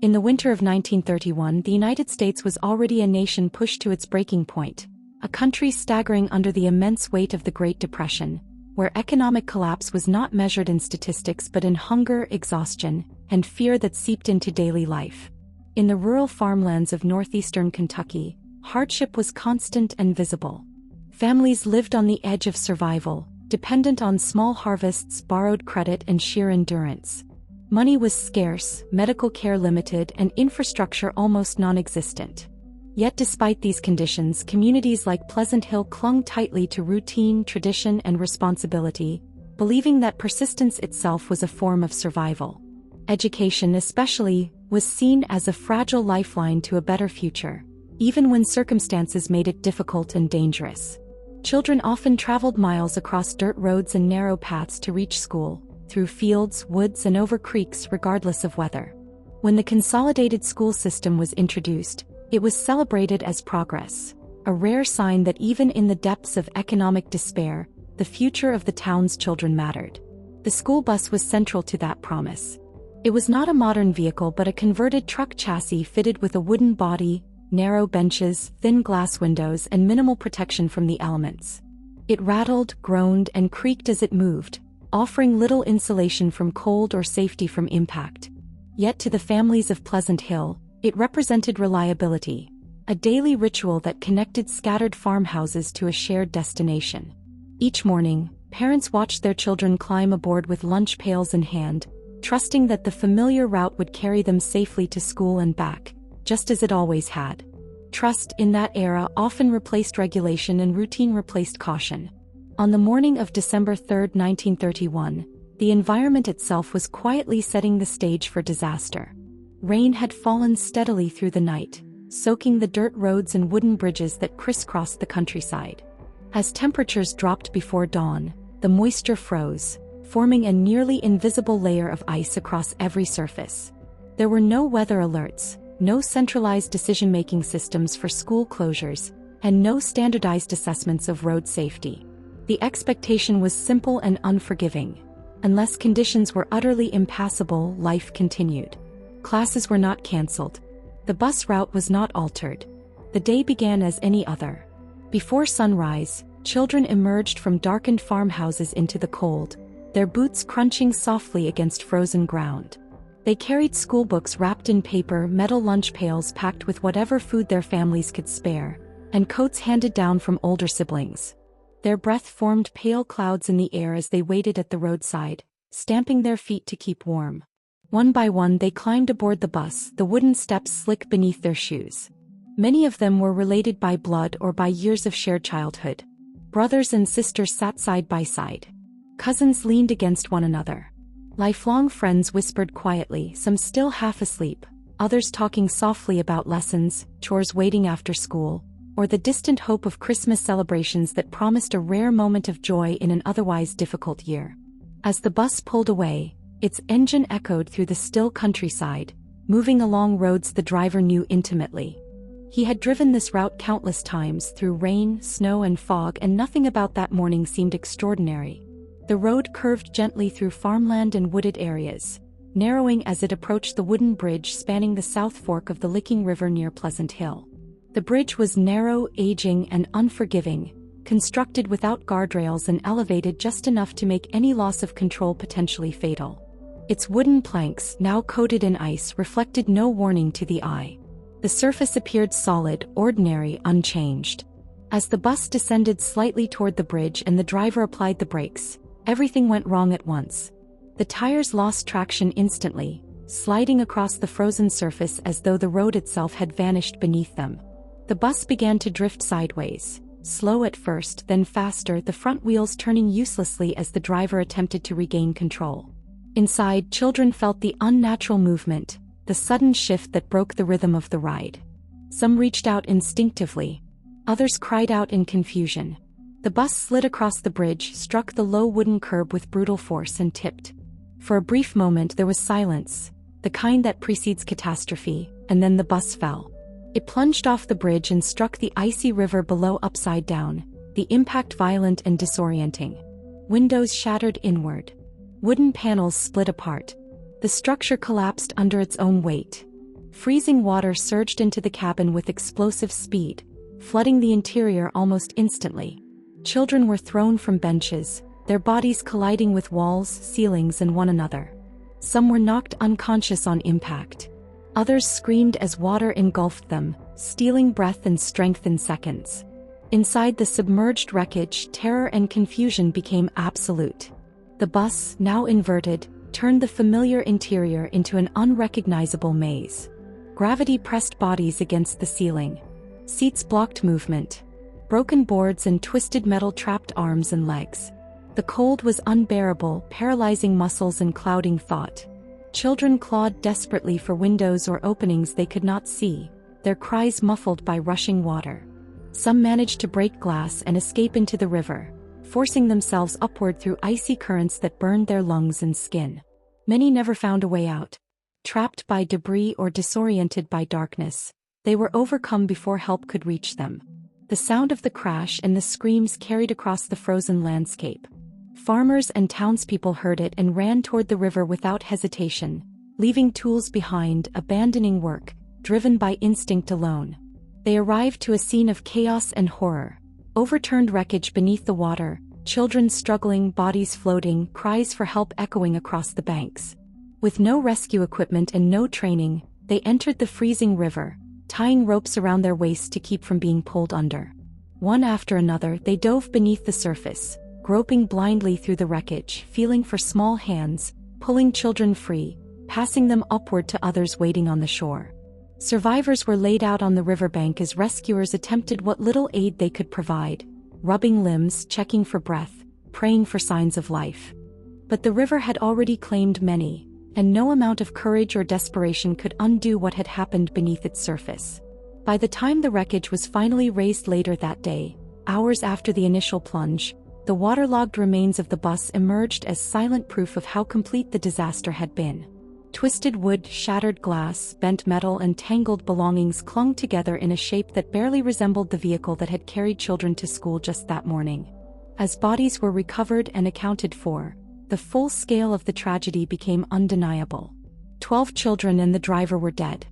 In the winter of 1931, the United States was already a nation pushed to its breaking point, a country staggering under the immense weight of the Great Depression, where economic collapse was not measured in statistics but in hunger, exhaustion, and fear that seeped into daily life. In the rural farmlands of northeastern Kentucky, hardship was constant and visible. Families lived on the edge of survival, dependent on small harvests, borrowed credit, and sheer endurance. Money was scarce, medical care limited, and infrastructure almost non-existent. Yet despite these conditions, communities like Pleasant Hill clung tightly to routine, tradition, and responsibility, believing that persistence itself was a form of survival. Education, especially, was seen as a fragile lifeline to a better future, even when circumstances made it difficult and dangerous. Children often traveled miles across dirt roads and narrow paths to reach school, through fields, woods, and over creeks regardless of weather. When the consolidated school system was introduced, it was celebrated as progress, a rare sign that even in the depths of economic despair, the future of the town's children mattered. The school bus was central to that promise. It was not a modern vehicle but a converted truck chassis fitted with a wooden body, narrow benches, thin glass windows, and minimal protection from the elements. It rattled, groaned, and creaked as it moved, offering little insulation from cold or safety from impact. Yet to the families of Pleasant Hill, it represented reliability, a daily ritual that connected scattered farmhouses to a shared destination. Each morning, parents watched their children climb aboard with lunch pails in hand, trusting that the familiar route would carry them safely to school and back, just as it always had. Trust in that era often replaced regulation and routine replaced caution. On the morning of December 3, 1931, the environment itself was quietly setting the stage for disaster. Rain had fallen steadily through the night, soaking the dirt roads and wooden bridges that crisscrossed the countryside. As temperatures dropped before dawn, the moisture froze, forming a nearly invisible layer of ice across every surface. There were no weather alerts, no centralized decision-making systems for school closures, and no standardized assessments of road safety. The expectation was simple and unforgiving. Unless conditions were utterly impassable, life continued. Classes were not canceled. The bus route was not altered. The day began as any other. Before sunrise, children emerged from darkened farmhouses into the cold, their boots crunching softly against frozen ground. They carried schoolbooks wrapped in paper, metal lunch pails packed with whatever food their families could spare, and coats handed down from older siblings. Their breath formed pale clouds in the air as they waited at the roadside, stamping their feet to keep warm. One by one they climbed aboard the bus, the wooden steps slick beneath their shoes. Many of them were related by blood or by years of shared childhood. Brothers and sisters sat side by side. Cousins leaned against one another. Lifelong friends whispered quietly, some still half asleep, others talking softly about lessons, chores waiting after school, or the distant hope of Christmas celebrations that promised a rare moment of joy in an otherwise difficult year. As the bus pulled away, its engine echoed through the still countryside, moving along roads the driver knew intimately. He had driven this route countless times through rain, snow, and fog, and nothing about that morning seemed extraordinary. The road curved gently through farmland and wooded areas, narrowing as it approached the wooden bridge spanning the south fork of the Licking River near Pleasant Hill. The bridge was narrow, aging, and unforgiving, constructed without guardrails and elevated just enough to make any loss of control potentially fatal. Its wooden planks, now coated in ice, reflected no warning to the eye. The surface appeared solid, ordinary, unchanged. As the bus descended slightly toward the bridge and the driver applied the brakes, everything went wrong at once. The tires lost traction instantly, sliding across the frozen surface as though the road itself had vanished beneath them. The bus began to drift sideways, slow at first, then faster, the front wheels turning uselessly as the driver attempted to regain control. Inside, children felt the unnatural movement, the sudden shift that broke the rhythm of the ride. Some reached out instinctively. Others cried out in confusion. The bus slid across the bridge, struck the low wooden curb with brutal force, and tipped. For a brief moment there was silence, the kind that precedes catastrophe, and then the bus fell. It plunged off the bridge and struck the icy river below upside down, the impact violent and disorienting. Windows shattered inward. Wooden panels split apart. The structure collapsed under its own weight. Freezing water surged into the cabin with explosive speed, flooding the interior almost instantly. Children were thrown from benches, their bodies colliding with walls, ceilings, and one another. Some were knocked unconscious on impact. Others screamed as water engulfed them, stealing breath and strength in seconds. Inside the submerged wreckage, terror and confusion became absolute. The bus, now inverted, turned the familiar interior into an unrecognizable maze. Gravity pressed bodies against the ceiling. Seats blocked movement. Broken boards and twisted metal trapped arms and legs. The cold was unbearable, paralyzing muscles and clouding thought. Children clawed desperately for windows or openings they could not see, their cries muffled by rushing water. Some managed to break glass and escape into the river, forcing themselves upward through icy currents that burned their lungs and skin. Many never found a way out. Trapped by debris or disoriented by darkness, they were overcome before help could reach them. The sound of the crash and the screams carried across the frozen landscape. Farmers and townspeople heard it and ran toward the river without hesitation, leaving tools behind, abandoning work, driven by instinct alone. They arrived to a scene of chaos and horror. Overturned wreckage beneath the water, children struggling, bodies floating, cries for help echoing across the banks. With no rescue equipment and no training, they entered the freezing river, tying ropes around their waists to keep from being pulled under. One after another, they dove beneath the surface, groping blindly through the wreckage, feeling for small hands, pulling children free, passing them upward to others waiting on the shore. Survivors were laid out on the riverbank as rescuers attempted what little aid they could provide, rubbing limbs, checking for breath, praying for signs of life. But the river had already claimed many, and no amount of courage or desperation could undo what had happened beneath its surface. By the time the wreckage was finally raised later that day, hours after the initial plunge, the waterlogged remains of the bus emerged as silent proof of how complete the disaster had been. Twisted wood, shattered glass, bent metal, and tangled belongings clung together in a shape that barely resembled the vehicle that had carried children to school just that morning. As bodies were recovered and accounted for, the full scale of the tragedy became undeniable. 12 children and the driver were dead.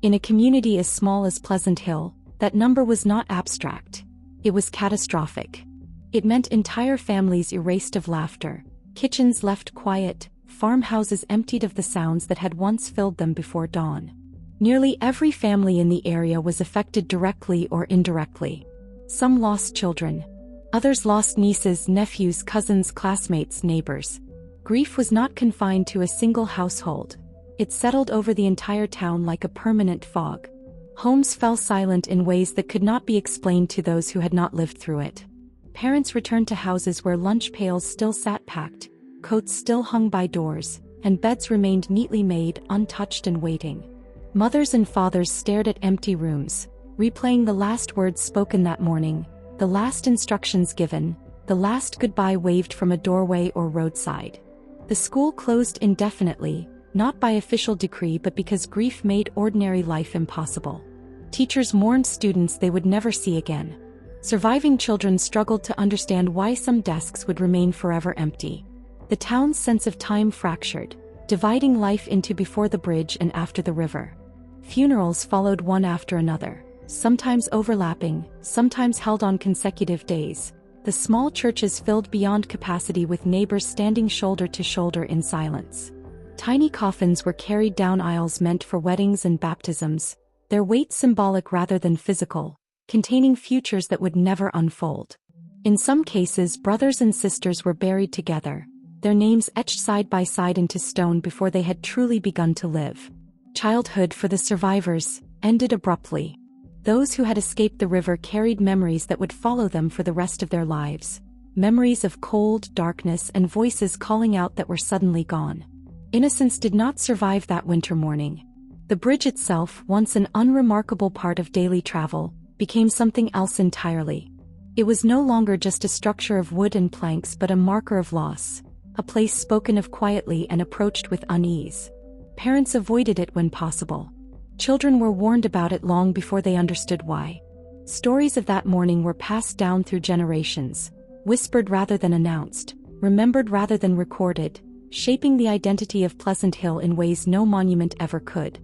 In a community as small as Pleasant Hill, that number was not abstract. It was catastrophic. It meant entire families erased of laughter, kitchens left quiet, farmhouses emptied of the sounds that had once filled them before dawn. Nearly every family in the area was affected directly or indirectly. Some lost children. Others lost nieces, nephews, cousins, classmates, neighbors. Grief was not confined to a single household. It settled over the entire town like a permanent fog. Homes fell silent in ways that could not be explained to those who had not lived through it. Parents returned to houses where lunch pails still sat packed, coats still hung by doors, and beds remained neatly made, untouched and waiting. Mothers and fathers stared at empty rooms, replaying the last words spoken that morning, the last instructions given, the last goodbye waved from a doorway or roadside. The school closed indefinitely, not by official decree but because grief made ordinary life impossible. Teachers mourned students they would never see again. Surviving children struggled to understand why some desks would remain forever empty. The town's sense of time fractured, dividing life into before the bridge and after the river. Funerals followed one after another, sometimes overlapping, sometimes held on consecutive days. The small churches filled beyond capacity with neighbors standing shoulder to shoulder in silence. Tiny coffins were carried down aisles meant for weddings and baptisms, their weight symbolic rather than physical, containing futures that would never unfold. In some cases, brothers and sisters were buried together, their names etched side by side into stone before they had truly begun to live. Childhood for the survivors ended abruptly. Those who had escaped the river carried memories that would follow them for the rest of their lives. Memories of cold, darkness, and voices calling out that were suddenly gone. Innocence did not survive that winter morning. The bridge itself, once an unremarkable part of daily travel, became something else entirely. It was no longer just a structure of wood and planks but a marker of loss, a place spoken of quietly and approached with unease. Parents avoided it when possible. Children were warned about it long before they understood why. Stories of that morning were passed down through generations, whispered rather than announced, remembered rather than recorded, shaping the identity of Pleasant Hill in ways no monument ever could.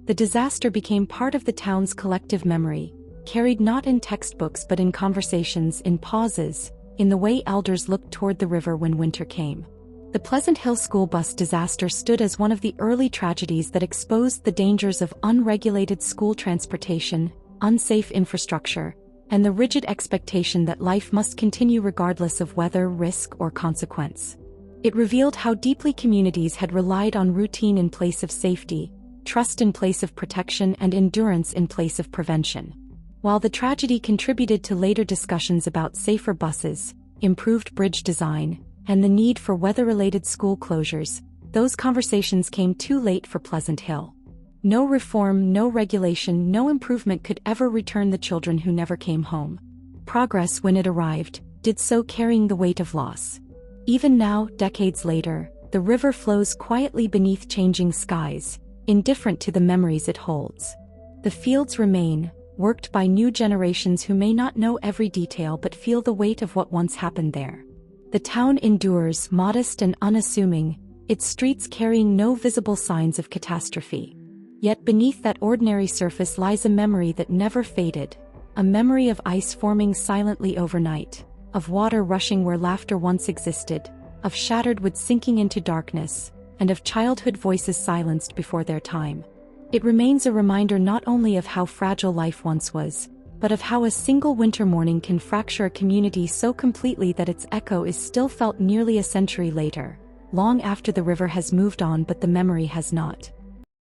The disaster became part of the town's collective memory, carried not in textbooks but in conversations, in pauses, in the way elders looked toward the river when winter came. The Pleasant Hill school bus disaster stood as one of the early tragedies that exposed the dangers of unregulated school transportation, unsafe infrastructure, and the rigid expectation that life must continue regardless of weather, risk, or consequence. It revealed how deeply communities had relied on routine in place of safety, trust in place of protection, and endurance in place of prevention. While the tragedy contributed to later discussions about safer buses, improved bridge design, and the need for weather-related school closures, those conversations came too late for Pleasant Hill. No reform, no regulation, no improvement could ever return the children who never came home. Progress, when it arrived, did so carrying the weight of loss. Even now, decades later, the river flows quietly beneath changing skies, indifferent to the memories it holds. The fields remain, worked by new generations who may not know every detail but feel the weight of what once happened there. The town endures, modest and unassuming, its streets carrying no visible signs of catastrophe. Yet beneath that ordinary surface lies a memory that never faded, a memory of ice forming silently overnight, of water rushing where laughter once existed, of shattered wood sinking into darkness, and of childhood voices silenced before their time. It remains a reminder not only of how fragile life once was, but of how a single winter morning can fracture a community so completely that its echo is still felt nearly a century later, long after the river has moved on but the memory has not.